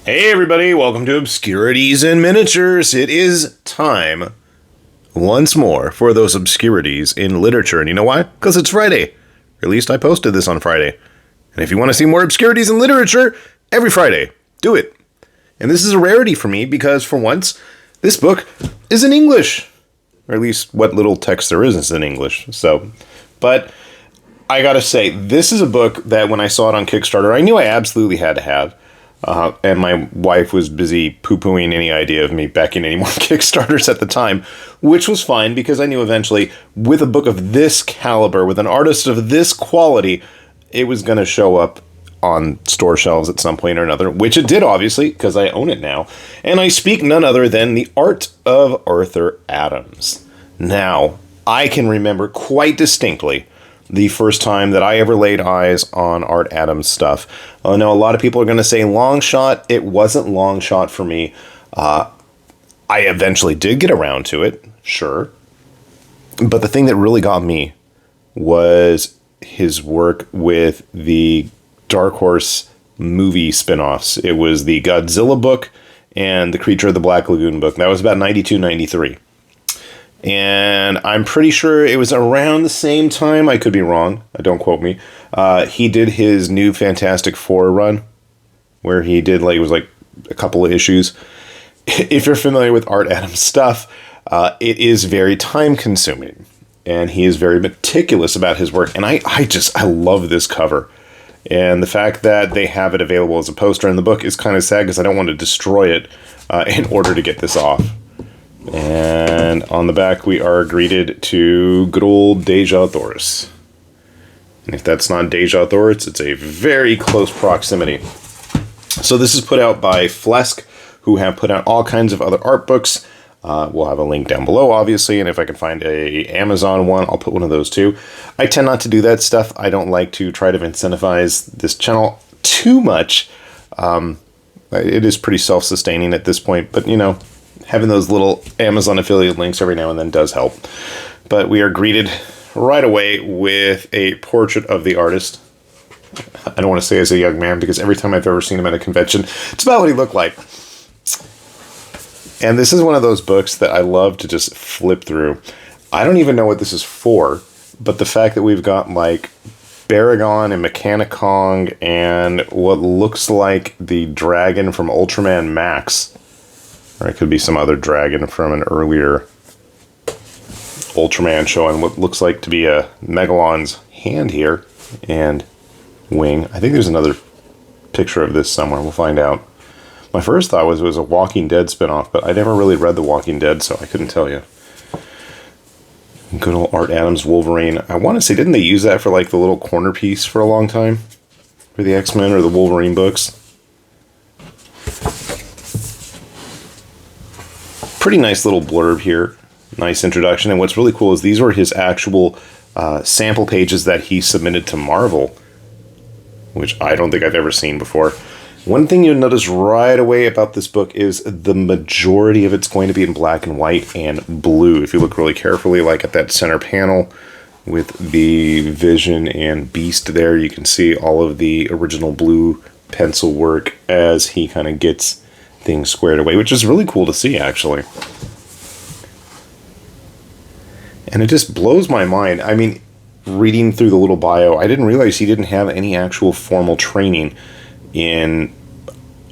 Hey everybody, welcome to Obscurities in Miniatures. It is time once more for those obscurities in literature. And you know why? Because it's Friday. Or at least I posted this on Friday. And if you want to see more obscurities in literature, every Friday, do it. And this is a rarity for me because for once, this book is in English. Or at least what little text there is in English. But I gotta say, this is a book that when I saw it on Kickstarter, I knew I absolutely had to have. And my wife was busy poo-pooing any idea of me backing any more Kickstarters at the time, which was fine because I knew eventually with a book of this caliber, with an artist of this quality, it was going to show up on store shelves at some point or another, which it did, obviously, because I own it now. And I speak none other than The Art of Arthur Adams. Now, I can remember quite distinctly the first time that I ever laid eyes on Art Adams stuff. I know a lot of people are going to say long shot. It wasn't long shot for me. I eventually did get around to it, sure. But the thing that really got me was his work with the Dark Horse movie spin-offs. It was the Godzilla book and the Creature of the Black Lagoon book. That was about 92, 93. And I'm pretty sure it was around the same time. I could be wrong. Don't quote me. He did his new Fantastic Four run, where he did it was like a couple of issues. If you're familiar with Art Adams stuff, it is very time consuming, and he is very meticulous about his work. And I love this cover, and the fact that they have it available as a poster in the book is kind of sad because I don't want to destroy it in order to get this off. And on the back, we are greeted to good old Deja Thoris. And if that's not Deja Thoris, it's a very close proximity. So this is put out by Flesk, who have put out all kinds of other art books. We'll have a link down below, obviously, and if I can find a Amazon one, I'll put one of those too. I tend not to do that stuff. I don't like to try to incentivize this channel too much. It is pretty self-sustaining at this point, but you know, having those little Amazon affiliate links every now and then does help. But we are greeted right away with a portrait of the artist. I don't want to say as a young man because every time I've ever seen him at a convention, it's about what he looked like. And this is one of those books that I love to just flip through. I don't even know what this is for, but the fact that we've got like Baragon and Mechanicong and what looks like the dragon from Ultraman Max. Or it could be some other dragon from an earlier Ultraman showing what looks like to be a Megalon's hand here and wing. I think there's another picture of this somewhere. We'll find out. My first thought was it was a Walking Dead spinoff, but I never really read The Walking Dead, so I couldn't tell you. Good old Art Adams Wolverine. I want to say, didn't they use that for like the little corner piece for a long time? For the X-Men or the Wolverine books? Pretty nice little blurb here. Nice introduction. And what's really cool is these were his actual sample pages that he submitted to Marvel, which I don't think I've ever seen before. One thing you'll notice right away about this book is the majority of it's going to be in black and white and blue. If you look really carefully, like at that center panel with the Vision and Beast there, you can see all of the original blue pencil work as he kind of gets things squared away, which is really cool to see, actually. And it just blows my mind. I mean, reading through the little bio, I didn't realize he didn't have any actual formal training in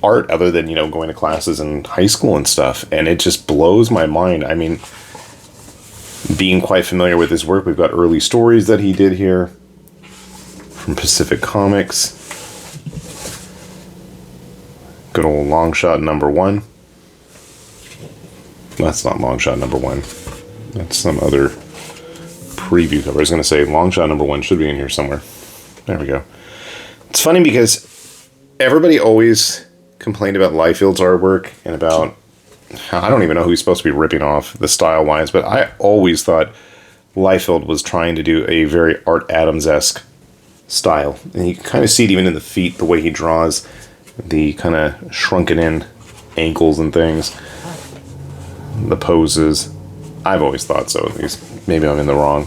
art other than, you know, going to classes in high school and stuff. And it just blows my mind. I mean, being quite familiar with his work, we've got early stories that he did here from Pacific Comics. Good old long shot number 1. That's not long shot number 1. That's some other preview cover. I was going to say long shot number 1 should be in here somewhere. There we go. It's funny because everybody always complained about Liefeld's artwork and about, I don't even know who he's supposed to be ripping off the style-wise, but I always thought Liefeld was trying to do a very Art Adams-esque style. And you can kind of see it even in the feet, the way he draws the kind of shrunken in ankles and things, the poses. I've always thought so, at least. Maybe I'm in the wrong.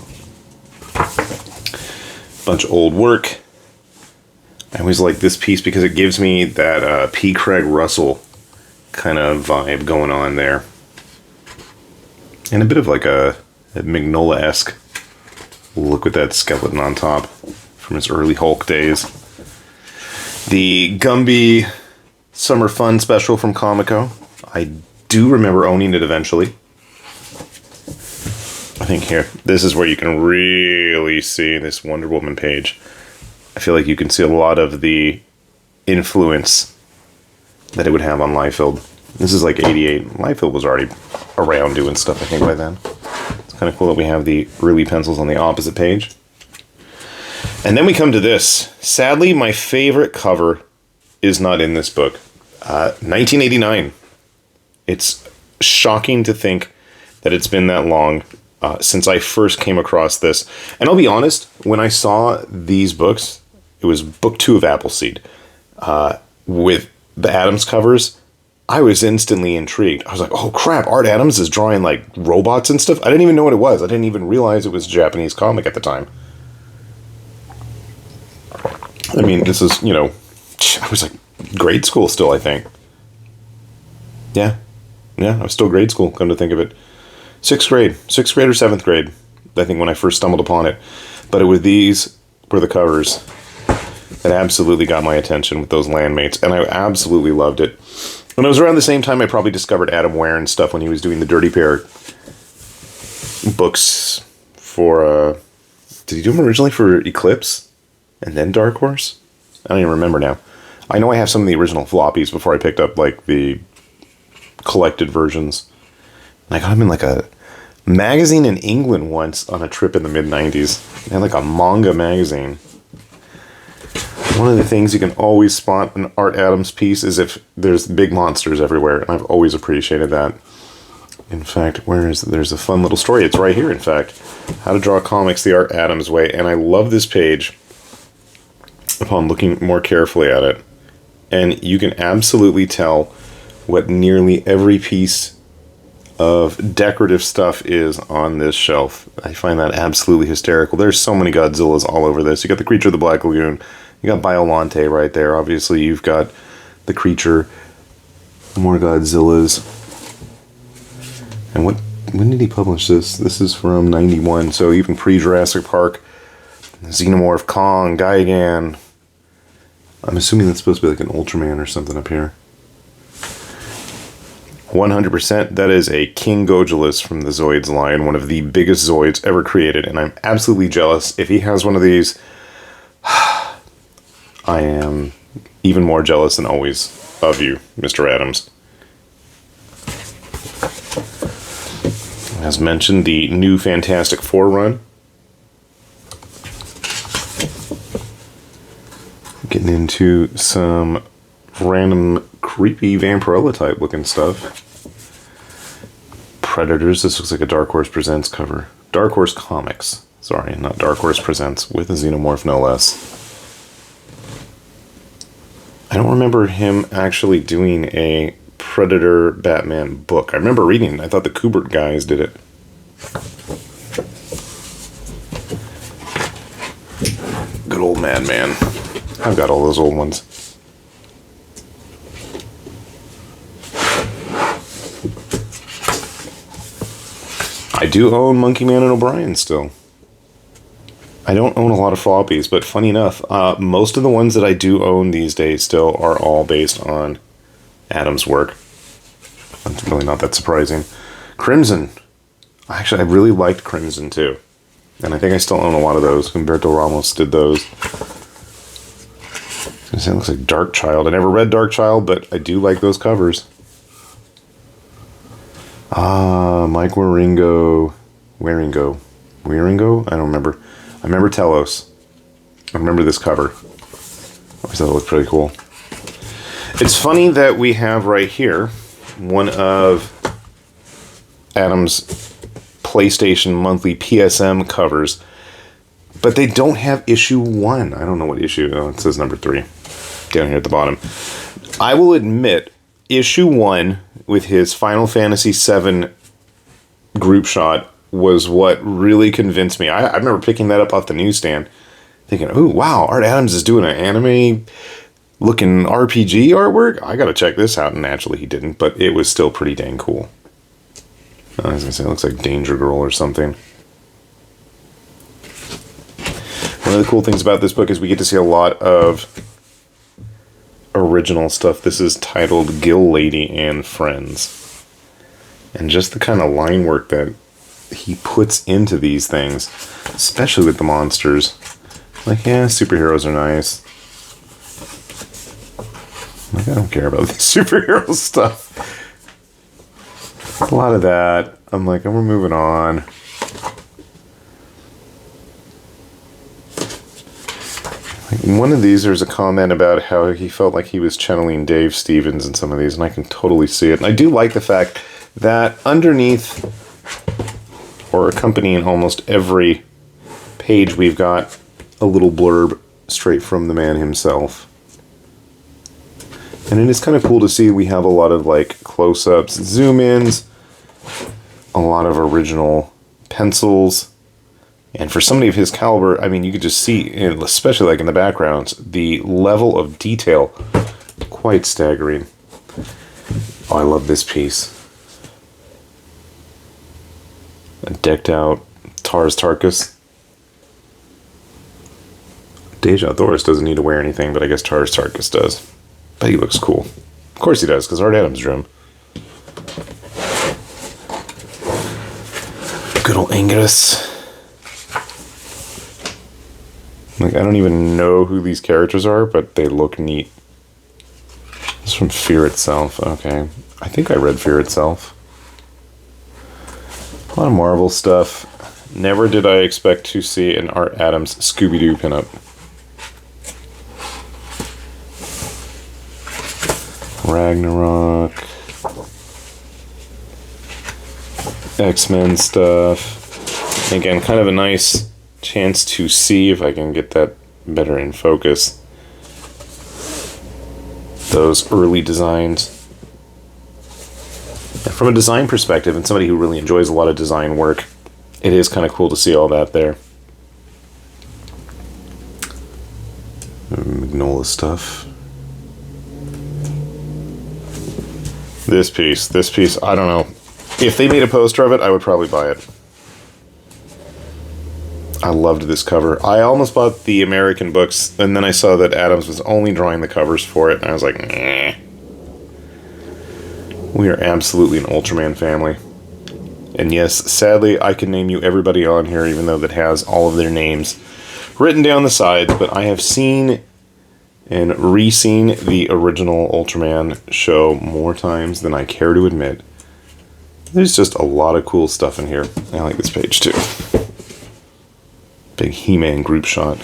Bunch of old work. I always like this piece because it gives me that P. Craig Russell kind of vibe going on there. And a bit of like a Mignola-esque look with that skeleton on top from his early Hulk days. The Gumby Summer Fun special from Comico. I do remember owning it eventually. I think here, this is where you can really see this Wonder Woman page. I feel like you can see a lot of the influence that it would have on Liefeld. This is like 88. Liefeld was already around doing stuff, I think, by then. It's kind of cool that we have the early pencils on the opposite page. And then we come to this. Sadly, my favorite cover is not in this book. 1989. It's shocking to think that it's been that long since I first came across this. And I'll be honest, when I saw these books, it was book 2 of Appleseed, with the Adams covers, I was instantly intrigued. I was like, oh crap, Art Adams is drawing like robots and stuff? I didn't even know what it was. I didn't even realize it was a Japanese comic at the time. I mean, this is, you know, I was like grade school still, I think. Yeah, I was still grade school, come to think of it. 6th grade or 7th grade, I think, when I first stumbled upon it. But these were the covers that absolutely got my attention with those Landmates, and I absolutely loved it. When it was around the same time, I probably discovered Adam Ware and stuff when he was doing the Dirty Pair books for, did he do them originally for Eclipse and then Dark Horse? I don't even remember now. I know I have some of the original floppies before I picked up like the collected versions. And I got them in like a magazine in England once on a trip in the mid-90s. They had like a manga magazine. One of the things you can always spot an Art Adams piece is if there's big monsters everywhere, and I've always appreciated that. In fact, there's a fun little story. It's right here, in fact. How to Draw Comics the Art Adams Way. And I love this page upon looking more carefully at it. And you can absolutely tell what nearly every piece of decorative stuff is on this shelf. I find that absolutely hysterical. There's so many Godzillas all over this. You got the Creature of the Black Lagoon. You got Biolante right there. Obviously, you've got the Creature. More Godzillas. And when did he publish this? This is from 91, so even pre-Jurassic Park. Xenomorph, Kong, Gigan. I'm assuming that's supposed to be like an Ultraman or something up here. 100%, that is a King Gogolus from the Zoids line, one of the biggest Zoids ever created, and I'm absolutely jealous. If he has one of these, I am even more jealous than always of you, Mr. Adams. As mentioned, the new Fantastic Four run. Getting into some random creepy Vampirella type looking stuff. Predators. This looks like a Dark Horse Presents cover. Dark Horse Comics. Sorry, not Dark Horse Presents, with a Xenomorph no less. I don't remember him actually doing a Predator Batman book. I remember reading it. I thought the Kubert guys did it. Good old Madman. I've got all those old ones. I do own Monkey Man and O'Brien still. I don't own a lot of floppies, but funny enough, most of the ones that I do own these days still are all based on Adam's work. That's really not that surprising. Crimson. Actually, I really liked Crimson too. And I think I still own a lot of those. Humberto Ramos did those. It looks like Dark Child. I never read Dark Child, but I do like those covers. Mike Wieringo. Wieringo? I don't remember. I remember Telos. I remember this cover. I thought it looked pretty cool. It's funny that we have right here one of Adam's PlayStation Monthly PSM covers, but they don't have issue 1. I don't know what issue. Oh, it says number 3 down here at the bottom. I will admit, issue 1 with his Final Fantasy VII group shot was what really convinced me. I remember picking that up off the newsstand thinking, "Ooh, wow, Art Adams is doing an anime looking RPG artwork. I gotta check this out." And naturally he didn't, but it was still pretty dang cool. I was gonna say, it looks like Danger Girl or something. One of the cool things about this book is we get to see a lot of original stuff. This is titled Gill Lady and Friends. And just the kind of line work that he puts into these things, especially with the monsters. Like, yeah, superheroes are nice. Like, I don't care about this superhero stuff. A lot of that. I'm like, we're moving on. Like, one of these, there's a comment about how he felt like he was channeling Dave Stevens in some of these, and I can totally see it. And I do like the fact that underneath, or accompanying almost every page, we've got a little blurb straight from the man himself. And it is kind of cool to see we have a lot of like close-ups, zoom-ins, a lot of original pencils. And for somebody of his caliber, I mean, you could just see, especially like in the backgrounds, the level of detail, quite staggering. Oh, I love this piece. A decked out Tars Tarkus. Deja Thoris doesn't need to wear anything, but I guess Tars Tarkus does. But he looks cool. Of course he does, because Art Adams drew him. Good old Angus. Like, I don't even know who these characters are, but they look neat. This is from Fear Itself. Okay. I think I read Fear Itself. A lot of Marvel stuff. Never did I expect to see an Art Adams Scooby-Doo pinup. Ragnarok, X-Men stuff. Again, kind of a nice chance to see if I can get that better in focus. Those early designs. And from a design perspective, and somebody who really enjoys a lot of design work, it is kind of cool to see all that there. Magnolia stuff. This piece, I don't know. If they made a poster of it, I would probably buy it. I loved this cover. I almost bought the American books, and then I saw that Adams was only drawing the covers for it, and I was like, nah. We are absolutely an Ultraman family. And yes, sadly, I can name you everybody on here, even though that has all of their names written down the sides, but I have seen and re-seen the original Ultraman show more times than I care to admit. There's just a lot of cool stuff in here. I like this page too. Big He-Man group shot.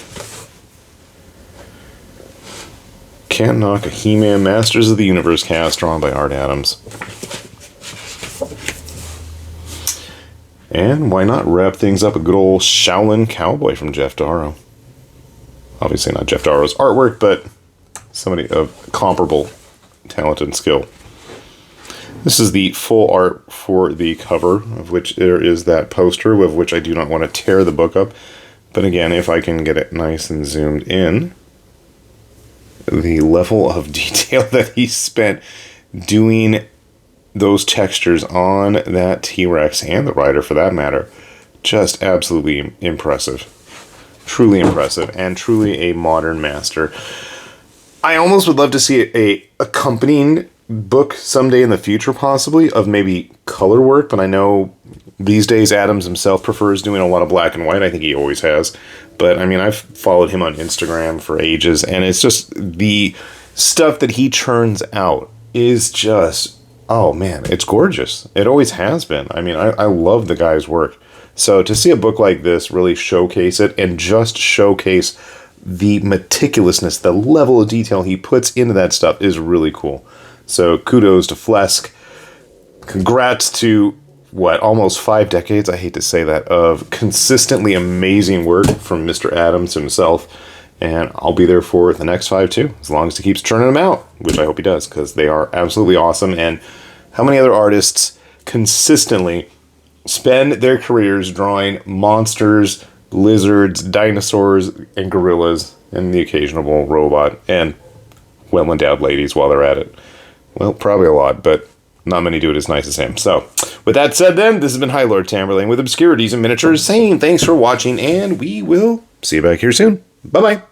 Can't knock a He-Man Masters of the Universe cast drawn by Art Adams. And why not wrap things up a good old Shaolin Cowboy from Jeff Darrow. Obviously not Jeff Darrow's artwork, but somebody of comparable talent and skill. This is the full art for the cover, of which there is that poster, of which I do not want to tear the book up. But again, if I can get it nice and zoomed in, the level of detail that he spent doing those textures on that T-Rex, and the rider for that matter, just absolutely impressive. Truly impressive, and truly a modern master. I almost would love to see a accompanying book someday in the future, possibly, of maybe color work, but I know these days Adams himself prefers doing a lot of black and white. I think he always has. But, I mean, I've followed him on Instagram for ages, and it's just the stuff that he churns out is just, oh man, it's gorgeous. It always has been. I mean, I love the guy's work. So to see a book like this really showcase it, and just showcase the meticulousness, the level of detail he puts into that stuff, is really cool. So kudos to Flesk. Congrats to, what, almost 5 decades, I hate to say that, of consistently amazing work from Mr. Adams himself. And I'll be there for the next 5 too, as long as he keeps churning them out, which I hope he does, because they are absolutely awesome. And how many other artists consistently spend their careers drawing monsters, lizards, dinosaurs, and gorillas, and the occasional robot, and well-endowed ladies while they're at it. Well, probably a lot, but not many do it as nice as him. So, with that said then, this has been High Lord Tamberlane with Obscurities and Miniatures, saying thanks for watching, and we will see you back here soon. Bye-bye.